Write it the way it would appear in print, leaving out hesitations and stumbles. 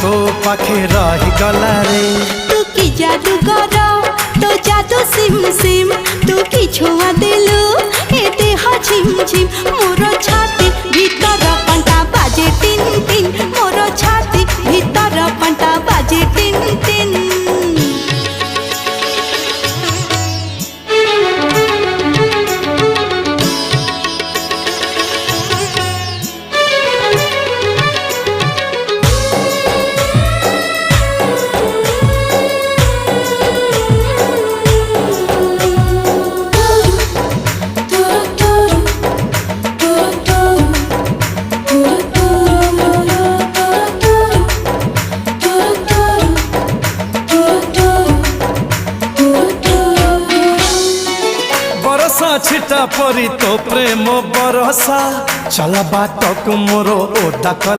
तो पाखे रही गला रे। तू की जादू कर तो जादू सिम सिम तू की छुआ दिलु ए देह झिम झिम मोर छाती भीतर पंटा बाजे टिन टिन मोर छाती भीतर पंटा बाजे टिन टिन। छिटा परी तो प्रेम बरसा चल बात को मोरो ओदा।